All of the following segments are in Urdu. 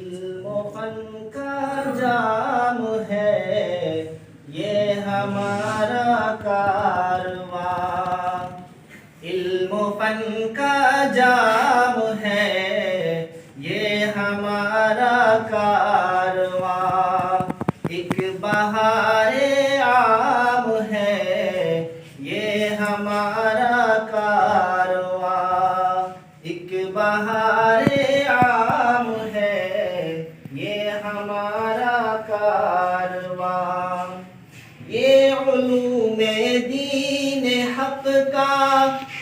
علم و فن کا جام ہے یہ ہمارا کارواں، علم و فن کا جام ہے یہ ہمارا کارواں، ایک بہار عام ہے یہ ہمارا کارواں، ایک بہار عام ہے یہ ہمارا کارواں، یہ علوم دین حق کا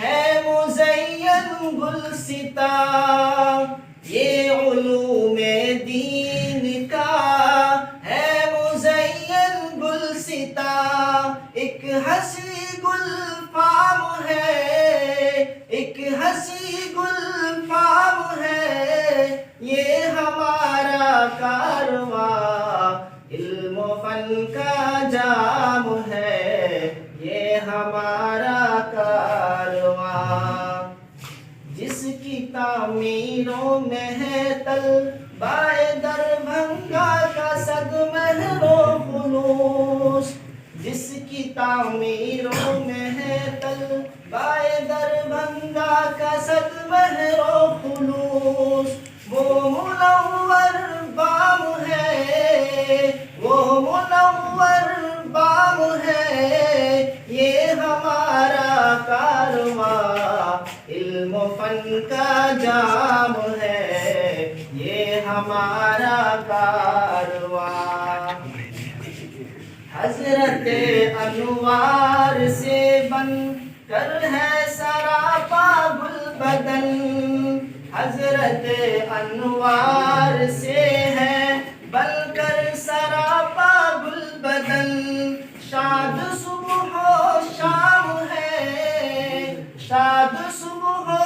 ہے مزین گلستاں، یہ علوم دین کا ہے مزین گلستاں، ایک ہنسی گل فام ہے، ایک ہنسی گل فام ہے یہ ہمارا کارواں، علم و فن کا جام ہے یہ ہمارا کارواں، جس کی تعمیروں میں ہے طلبائے دربھنگا کا صد مہر و خلوص، جس کی تعمیروں میں ہے طلبائے دربھنگا کا صد مہر و خلوص، وہ منور بام ہے، وہ منور بام ہے یہ ہمارا کارواں، علم و فن کا جام ہے یہ ہمارا کارواں، حضرت انوار سے بن کر ہے سراپا گل بدن، حضرت انوار سے ہے بن کر سراپا گل بدن، شاد صبح و شام ہے، شاد صبح و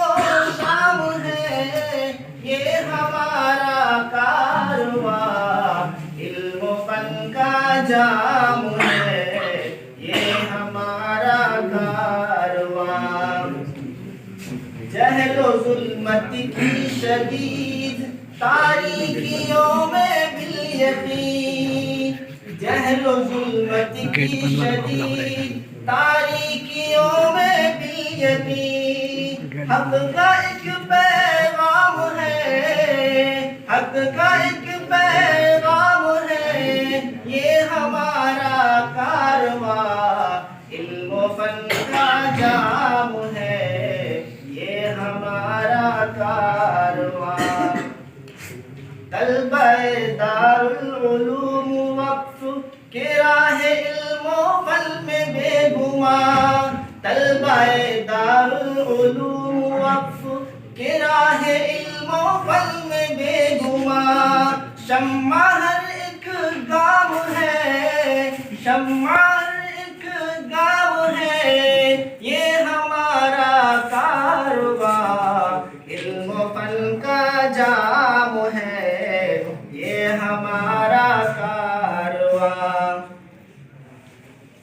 شام ہے یہ ہمارا کارواں، علم و فن کا جام ہے یہ ہمارا کارواں، جہل و ظلمت کی شدید تاریکیوں میں بالیقین، جہل و ظلمت کی شدید تاریکیوں میں بالیقین، حق کا ایک پیغام ہے، حق کا ایک پیغام ہے یہ ہمارا کارواں، علم و فن کا جام ہے یہ ہمارا کارواں، طلبہ دارالعلوم وقف کے راہ علم و فن میں بے گماں، طلبہ دارالعلوم وقف کے راہ علم و فن میں بے گماں، شمع ہر ایک گام ہے، شمع ہر ایک گام ہے یہ ہمارا کارواں، علم و فن کا جام ہے یہ ہمارا کارواں،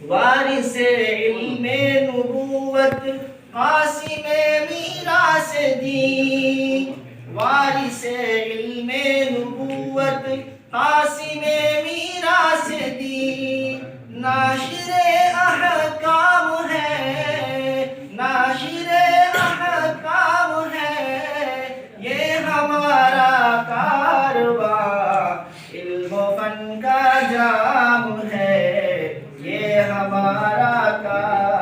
وارث علم نبوت قاسم میراث دین، وارث علم نبوت قاسم میراث دین، ناشر احکام ہے، ناشر احکام ہے یہ ہمارا کارواں، علم و فن کا جام ہے یہ ہمارا کارواں۔